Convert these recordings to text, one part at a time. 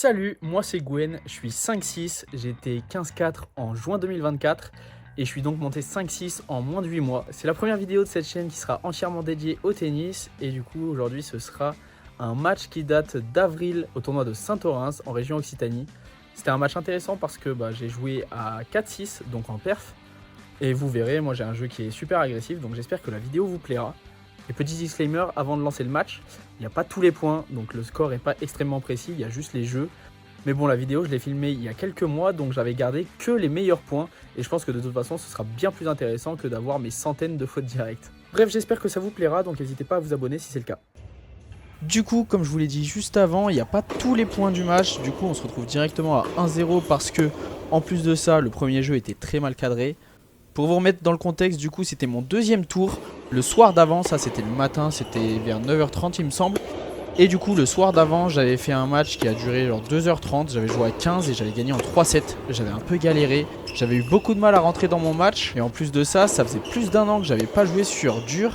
Salut, moi c'est Gwen, je suis 5-6, j'étais 15-4 en juin 2024 et je suis donc monté 5-6 en moins de 8 mois. C'est la première vidéo de cette chaîne qui sera entièrement dédiée au tennis et du coup aujourd'hui ce sera un match qui date d'avril au tournoi de Saint-Orens en région Occitanie. C'était un match intéressant parce que j'ai joué à 4-6 donc en perf et vous verrez, moi j'ai un jeu qui est super agressif donc j'espère que la vidéo vous plaira. Et petit disclaimer, avant de lancer le match, il n'y a pas tous les points, donc le score n'est pas extrêmement précis, il y a juste les jeux. Mais bon, la vidéo, je l'ai filmée il y a quelques mois, donc j'avais gardé que les meilleurs points. Et je pense que de toute façon, ce sera bien plus intéressant que d'avoir mes centaines de fautes directes. Bref, j'espère que ça vous plaira, donc n'hésitez pas à vous abonner si c'est le cas. Du coup, comme je vous l'ai dit juste avant, il n'y a pas tous les points du match. Du coup, on se retrouve directement à 1-0 parce que, en plus de ça, le premier jeu était très mal cadré. Pour vous remettre dans le contexte, du coup, c'était mon deuxième tour. Le soir d'avant, ça c'était le matin, c'était vers 9h30 il me semble. Et du coup, le soir d'avant, j'avais fait un match qui a duré genre 2h30. J'avais joué à 15 et j'avais gagné en 3-7. J'avais un peu galéré. J'avais eu beaucoup de mal à rentrer dans mon match. Et en plus de ça, ça faisait plus d'un an que j'avais pas joué sur dur.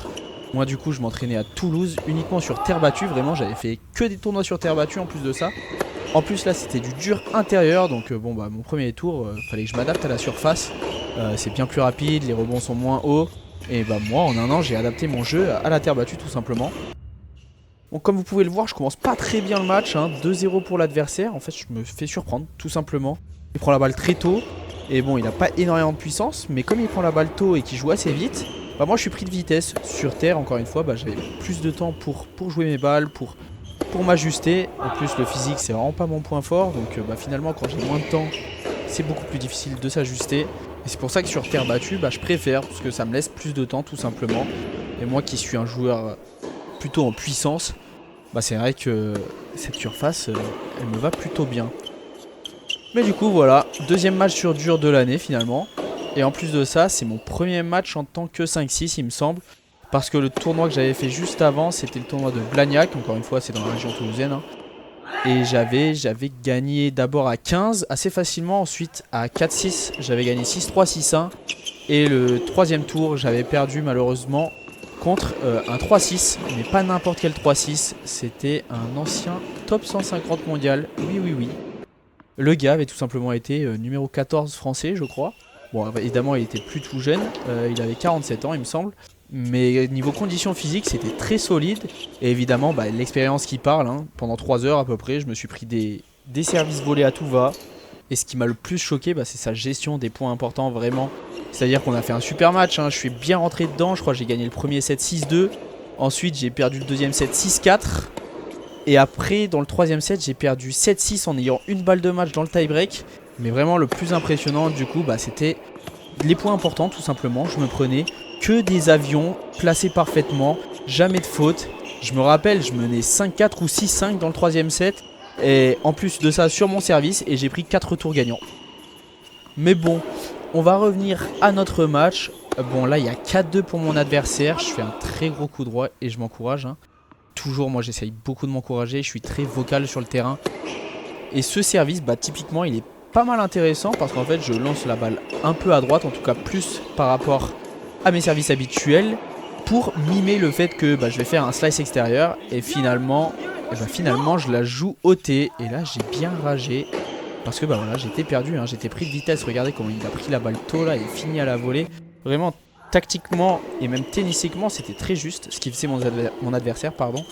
Moi du coup, je m'entraînais à Toulouse uniquement sur terre battue. Vraiment, j'avais fait que des tournois sur terre battue en plus de ça. En plus là c'était du dur intérieur, donc mon premier tour, fallait que je m'adapte à la surface. C'est bien plus rapide, les rebonds sont moins hauts. Et moi en un an j'ai adapté mon jeu à la terre battue tout simplement. Donc comme vous pouvez le voir, je commence pas très bien le match, 2-0 pour l'adversaire. En fait je me fais surprendre tout simplement. Il prend la balle très tôt. Et bon, il n'a pas énormément de puissance, mais comme il prend la balle tôt et qu'il joue assez vite, moi je suis pris de vitesse sur terre. Encore une fois, j'avais plus de temps pour jouer mes balles, pour m'ajuster. En plus le physique c'est vraiment pas mon point fort, donc finalement quand j'ai moins de temps c'est beaucoup plus difficile de s'ajuster. Et c'est pour ça que sur terre battue je préfère, parce que ça me laisse plus de temps tout simplement. Et moi qui suis un joueur plutôt en puissance, c'est vrai que cette surface elle me va plutôt bien. Mais du coup voilà, deuxième match sur dur de l'année finalement. Et en plus de ça, c'est mon premier match en tant que 5-6 il me semble. Parce que le tournoi que j'avais fait juste avant, c'était le tournoi de Blagnac. Encore une fois, c'est dans la région toulousaine. Et j'avais gagné d'abord à 15 assez facilement. Ensuite à 4-6, j'avais gagné 6-3, 6-1. Et le troisième tour, j'avais perdu malheureusement contre un 3-6. Mais pas n'importe quel 3-6. C'était un ancien top 150 mondial. Oui. Le gars avait tout simplement été numéro 14 français, je crois. Bon, évidemment, il était plus tout jeune. Il avait 47 ans, il me semble. Mais niveau conditions physiques c'était très solide. Et évidemment l'expérience qui parle, pendant 3 heures à peu près je me suis pris des services volés à tout va. Et ce qui m'a le plus choqué c'est sa gestion des points importants vraiment. C'est à dire qu'on a fait un super match, je suis bien rentré dedans. Je crois que j'ai gagné le premier set 6-2. Ensuite j'ai perdu le deuxième set 6-4. Et après dans le troisième set j'ai perdu 7-6 en ayant une balle de match dans le tie-break. Mais vraiment le plus impressionnant du coup c'était les points importants tout simplement. Je me prenais que des avions placés parfaitement, jamais de faute. Je me rappelle, je menais 5-4 ou 6-5 dans le troisième set. Et en plus de ça sur mon service, et j'ai pris 4 tours gagnants. Mais bon, on va revenir à notre match. Bon là il y a 4-2 pour mon adversaire. Je fais un très gros coup droit et je m'encourage. Toujours moi j'essaye beaucoup de m'encourager. Je suis très vocal sur le terrain. Et ce service, typiquement il est pas mal intéressant. Parce qu'en fait je lance la balle un peu à droite. En tout cas plus par rapport à mes services habituels, pour mimer le fait que je vais faire un slice extérieur. Et finalement je la joue au T. Et là j'ai bien ragé. Parce que voilà, j'étais perdu, j'étais pris de vitesse. Regardez comment il a pris la balle tôt là et fini à la volée. Vraiment tactiquement et même tennistiquement c'était très juste ce qui faisait mon adversaire pardon.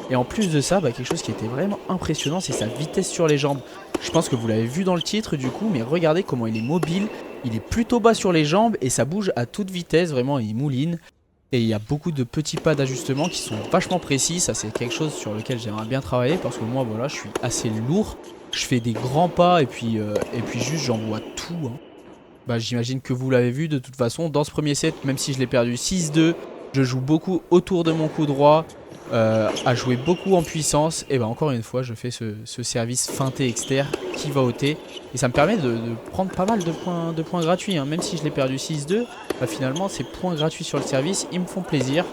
Et en plus de ça quelque chose qui était vraiment impressionnant, c'est sa vitesse sur les jambes. Je pense que vous l'avez vu dans le titre du coup, mais regardez comment il est mobile. Il est plutôt bas sur les jambes et ça bouge à toute vitesse, vraiment il mouline. Et il y a beaucoup de petits pas d'ajustement qui sont vachement précis. Ça c'est quelque chose sur lequel j'aimerais bien travailler. Parce que moi voilà, je suis assez lourd. Je fais des grands pas et puis juste j'envoie tout. J'imagine que vous l'avez vu de toute façon. Dans ce premier set, même si je l'ai perdu 6-2, je joue beaucoup autour de mon coup droit. À jouer beaucoup en puissance. Et encore une fois je fais ce service feinté externe qui va au T. Et ça me permet de prendre pas mal de points gratuits, Même si je l'ai perdu 6-2, finalement ces points gratuits sur le service ils me font plaisir.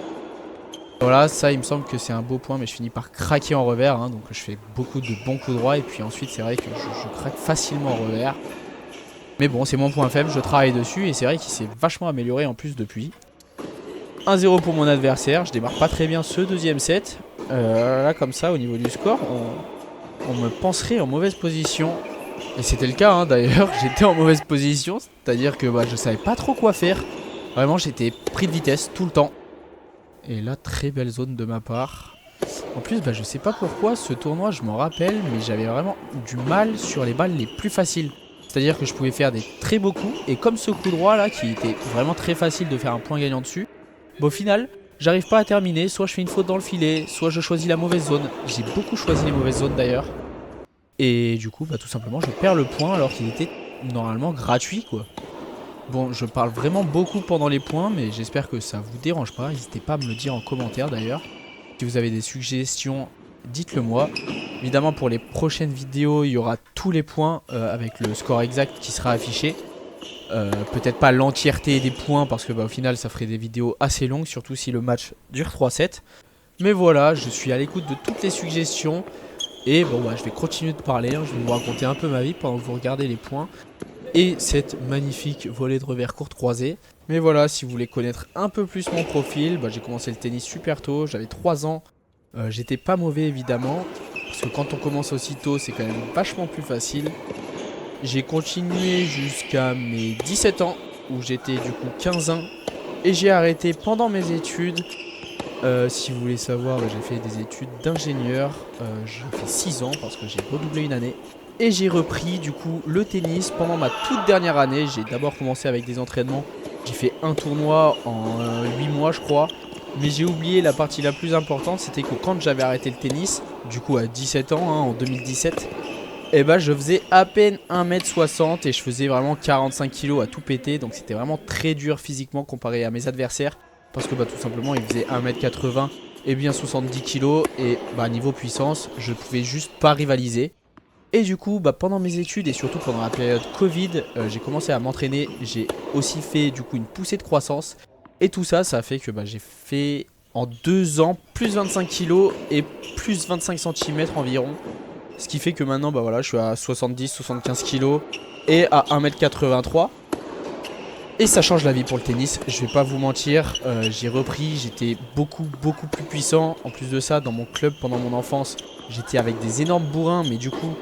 Voilà, ça il me semble que c'est un beau point. Mais je finis par craquer en revers, donc je fais beaucoup de bons coups droits. Et puis ensuite c'est vrai que je craque facilement en revers. Mais bon c'est mon point faible, je travaille dessus. Et c'est vrai qu'il s'est vachement amélioré en plus depuis. 1-0 pour mon adversaire. Je démarre pas très bien ce deuxième set. Là comme ça au niveau du score on me penserait en mauvaise position. Et c'était le cas, hein, d'ailleurs. J'étais en mauvaise position, c'est-à-dire que je savais pas trop quoi faire. Vraiment, j'étais pris de vitesse tout le temps. Et là, très belle zone de ma part. En plus, je sais pas pourquoi, ce tournoi, je m'en rappelle, mais j'avais vraiment du mal sur les balles les plus faciles. C'est-à-dire que je pouvais faire des très beaux coups, et comme ce coup droit là, qui était vraiment très facile de faire un point gagnant dessus, au final, j'arrive pas à terminer, soit je fais une faute dans le filet, soit je choisis la mauvaise zone. J'ai beaucoup choisi les mauvaises zones d'ailleurs. Et du coup, tout simplement, je perds le point alors qu'il était normalement gratuit, quoi. Bon, je parle vraiment beaucoup pendant les points, mais j'espère que ça vous dérange pas. N'hésitez pas à me le dire en commentaire d'ailleurs. Si vous avez des suggestions, dites-le moi. Évidemment, pour les prochaines vidéos, il y aura tous les points avec le score exact qui sera affiché. Peut-être pas l'entièreté des points parce que au final, ça ferait des vidéos assez longues, surtout si le match dure 3-7. Mais voilà, je suis à l'écoute de toutes les suggestions. Et bon, je vais continuer de parler. Je vais vous raconter un peu ma vie pendant que vous regardez les points. Et cette magnifique volée de revers courte croisée. Mais voilà, si vous voulez connaître un peu plus mon profil, j'ai commencé le tennis super tôt, j'avais 3 ans. J'étais pas mauvais évidemment, parce que quand on commence aussi tôt, c'est quand même vachement plus facile. J'ai continué jusqu'à mes 17 ans, où j'étais du coup 15 ans. Et j'ai arrêté pendant mes études. Si vous voulez savoir, j'ai fait des études d'ingénieur. J'ai fait 6 ans parce que j'ai redoublé une année. Et j'ai repris du coup le tennis pendant ma toute dernière année. J'ai d'abord commencé avec des entraînements. J'ai fait un tournoi en 8 mois je crois. Mais j'ai oublié la partie la plus importante, c'était que quand j'avais arrêté le tennis, du coup à 17 ans, en 2017, je faisais à peine 1m60 et je faisais vraiment 45 kg à tout péter. Donc c'était vraiment très dur physiquement comparé à mes adversaires. Parce que tout simplement ils faisaient 1m80 et bien 70 kg. Et niveau puissance, je pouvais juste pas rivaliser. Et du coup, pendant mes études et surtout pendant la période Covid, j'ai commencé à m'entraîner. J'ai aussi fait du coup une poussée de croissance. Et tout ça, ça a fait que j'ai fait en 2 ans plus 25 kg et plus 25 cm environ. Ce qui fait que maintenant, je suis à 70-75 kg et à 1m83. Et ça change la vie pour le tennis, je vais pas vous mentir, j'ai repris, j'étais beaucoup plus puissant. En plus de ça, dans mon club pendant mon enfance, j'étais avec des énormes bourrins, mais du coup,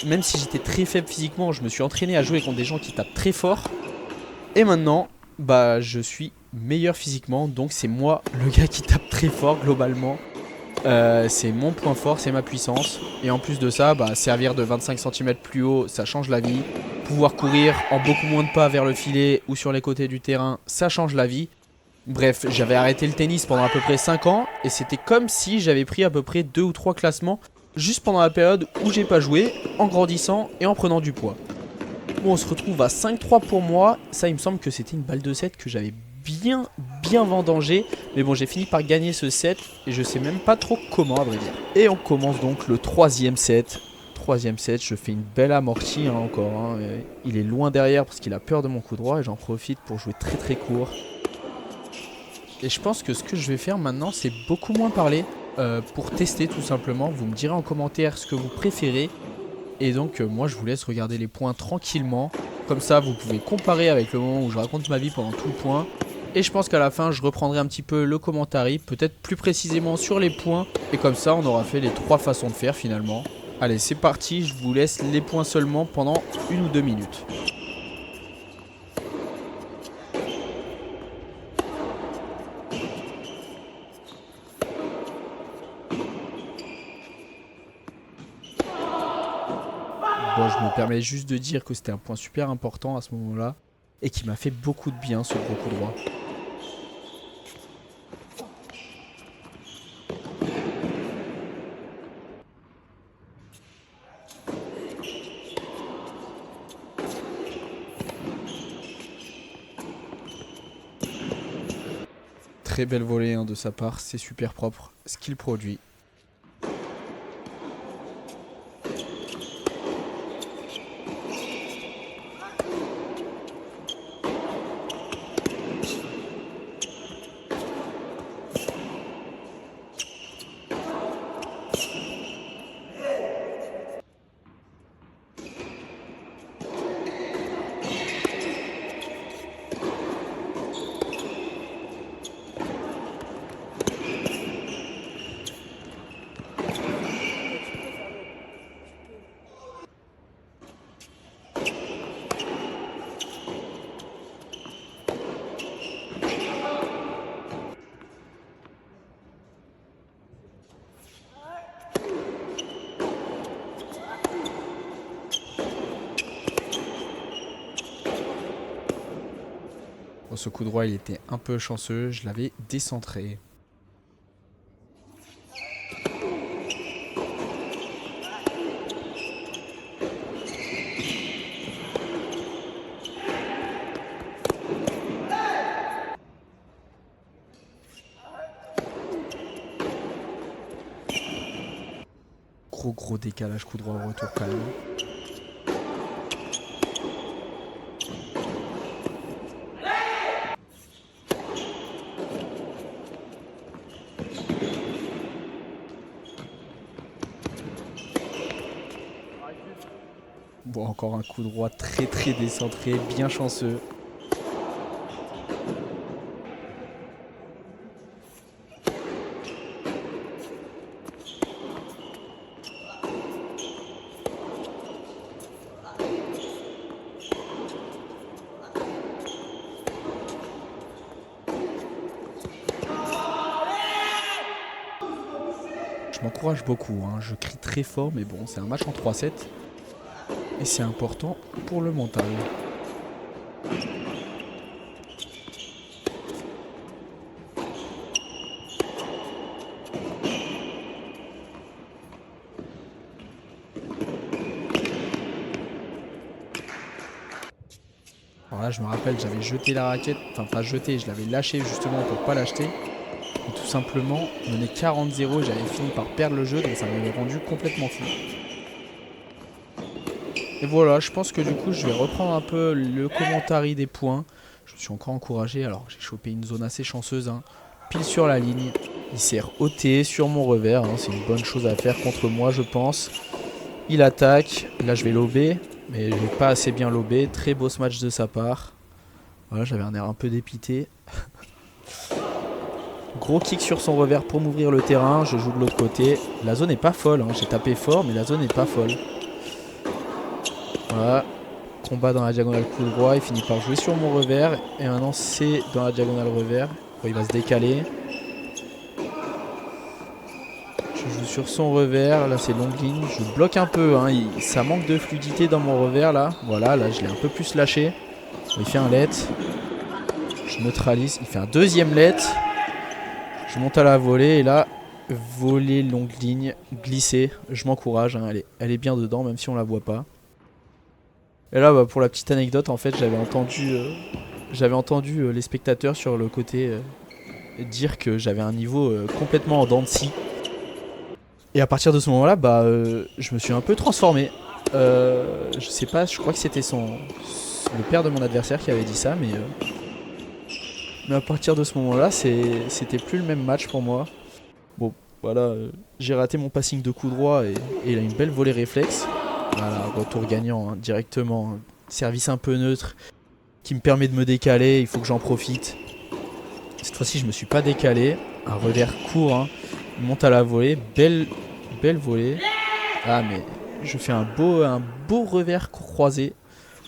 même si j'étais très faible physiquement, je me suis entraîné à jouer contre des gens qui tapent très fort. Et maintenant, je suis meilleur physiquement, donc c'est moi le gars qui tape très fort globalement. C'est mon point fort, c'est ma puissance. Et en plus de ça, servir de 25 cm plus haut, ça change la vie. Pouvoir courir en beaucoup moins de pas vers le filet ou sur les côtés du terrain, ça change la vie. Bref, j'avais arrêté le tennis pendant à peu près 5 ans. Et c'était comme si j'avais pris à peu près 2 ou 3 classements juste pendant la période où j'ai pas joué, en grandissant et en prenant du poids. Bon, on se retrouve à 5-3 pour moi. Ça, il me semble que c'était une balle de 7 que j'avais bien vendangé. Mais bon, j'ai fini par gagner ce set et je sais même pas trop comment, à vrai dire. Et on commence donc le 3e set. 3e set, je fais une belle amortie encore. Il est loin derrière parce qu'il a peur de mon coup droit et j'en profite pour jouer très court. Et je pense que ce que je vais faire maintenant, c'est beaucoup moins parler pour tester tout simplement. Vous me direz en commentaire ce que vous préférez. Et donc moi je vous laisse regarder les points tranquillement. Comme ça vous pouvez comparer avec le moment où je raconte ma vie pendant tout le point. Et je pense qu'à la fin je reprendrai un petit peu le commentaire, peut-être plus précisément sur les points. Et comme ça on aura fait les 3 façons de faire finalement. Allez c'est parti, je vous laisse les points seulement pendant 1 ou 2 minutes. Bon, je me permets juste de dire que c'était un point super important à ce moment-là et qui m'a fait beaucoup de bien ce gros coup droit. Très belle volée de sa part, c'est super propre ce qu'il produit. Bon, ce coup droit, il était un peu chanceux. Je l'avais décentré. Gros décalage coup droit au retour quand même. Bon, encore un coup droit très décentré, bien chanceux. Je m'encourage beaucoup, hein. Je crie très fort, mais bon, c'est un match en 3-7. Et c'est important pour le mental. Alors là, je me rappelle, j'avais jeté la raquette, enfin pas jeté, je l'avais lâché justement pour pas l'acheter. Et tout simplement, mené 40-0, j'avais fini par perdre le jeu, donc ça m'avait rendu complètement fou. Et voilà, je pense que du coup, je vais reprendre un peu le commentary des points. Je me suis encore encouragé, alors j'ai chopé une zone assez chanceuse, hein. Pile sur la ligne. Il sert OT sur mon revers, hein. C'est une bonne chose à faire contre moi, je pense. Il attaque, là je vais lober, mais je vais pas assez bien lober. Très beau ce match de sa part. Voilà, j'avais un air un peu dépité. Gros kick sur son revers pour m'ouvrir le terrain. Je joue de l'autre côté. La zone est pas folle, hein. J'ai tapé fort, mais la zone est pas folle. Voilà. Combat dans la diagonale coup droit. Il finit par jouer sur mon revers. Et maintenant c'est dans la diagonale revers. Bon, il va se décaler. Je joue sur son revers. Là c'est longue ligne. Je bloque un peu, hein. Ça manque de fluidité dans mon revers là. Voilà, là je l'ai un peu plus lâché. Il fait un let. Je neutralise. Il fait un deuxième let. Je monte à la volée et là, volée longue ligne, glisser. Je m'encourage, hein, elle est bien dedans même si on la voit pas. Et là, pour la petite anecdote, en fait, j'avais entendu les spectateurs sur le côté dire que j'avais un niveau complètement en dents de scie. Et à partir de ce moment-là, je me suis un peu transformé. Je sais pas, je crois que c'était le père de mon adversaire qui avait dit ça, mais à partir de ce moment-là, c'était plus le même match pour moi. Bon, voilà, j'ai raté mon passing de coup droit et il a une belle volée réflexe. Voilà, retour gagnant, hein, directement. Hein. Service un peu neutre qui me permet de me décaler, il faut que j'en profite. Cette fois-ci, je me suis pas décalé. Un revers court, hein. Il monte à la volée, belle volée. Ah, mais je fais un beau revers croisé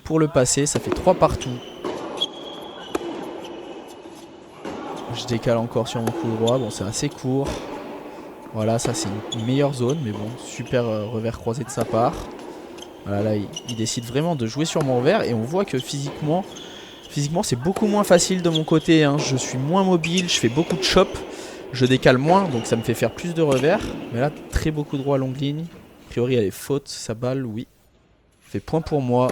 pour le passer, ça fait 3 partout. Je décale encore sur mon coup droit, bon c'est assez court. Voilà, ça c'est une meilleure zone, mais bon, super revers croisé de sa part. Voilà, là il décide vraiment de jouer sur mon revers et on voit que physiquement c'est beaucoup moins facile de mon côté, hein. Je suis moins mobile, je fais beaucoup de chop, je décale moins, donc ça me fait faire plus de revers. Mais là, très beau coup droit à longue ligne. A priori elle est faute, sa balle, oui. Fait point pour moi.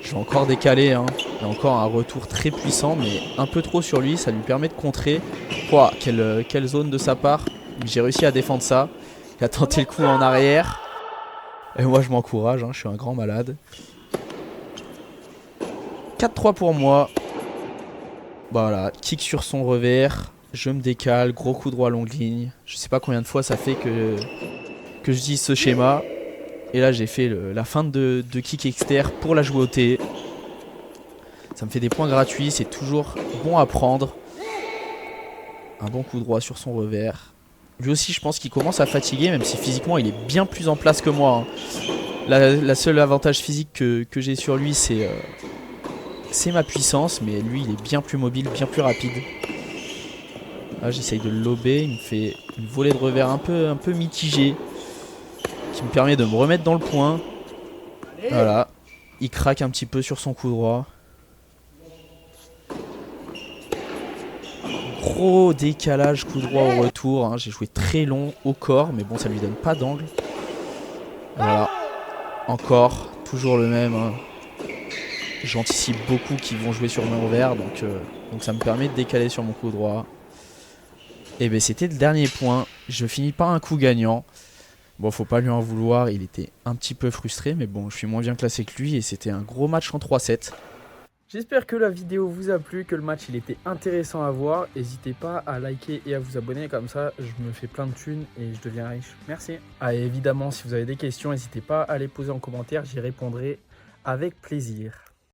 Je vais encore décaler, hein. Il y a encore un retour très puissant, mais un peu trop sur lui, ça lui permet de contrer. Ouah, quelle zone de sa part. J'ai réussi à défendre ça. Il a tenté le coup en arrière. Et moi je m'encourage, hein, je suis un grand malade. 4-3 pour moi. Voilà, kick sur son revers. Je me décale, gros coup droit longue ligne. Je sais pas combien de fois ça fait que je dis ce schéma. Et là j'ai fait la feinte de kick externe pour la jouer au T. Ça me fait des points gratuits, c'est toujours bon à prendre. Un bon coup droit sur son revers. Lui aussi je pense qu'il commence à fatiguer, même si physiquement il est bien plus en place que moi, hein. La seule avantage physique que j'ai sur lui c'est ma puissance, mais lui il est bien plus mobile, bien plus rapide. Là j'essaye de le lober, il me fait une volée de revers un peu mitigée, qui me permet de me remettre dans le point. Voilà, il craque un petit peu sur son coup droit. gros décalage coup droit au retour. Hein. J'ai joué très long au corps, mais bon, ça lui donne pas d'angle. Voilà. Encore, toujours le même. Hein. J'anticipe beaucoup qu'ils vont jouer sur mon revers, donc ça me permet de décaler sur mon coup droit. Et bien c'était le dernier point. Je finis par un coup gagnant. Bon, faut pas lui en vouloir, il était un petit peu frustré, mais bon, je suis moins bien classé que lui et c'était un gros match en 3-7. J'espère que la vidéo vous a plu, que le match il était intéressant à voir. N'hésitez pas à liker et à vous abonner, comme ça je me fais plein de thunes et je deviens riche. Merci. Ah, et évidemment, si vous avez des questions, n'hésitez pas à les poser en commentaire, j'y répondrai avec plaisir.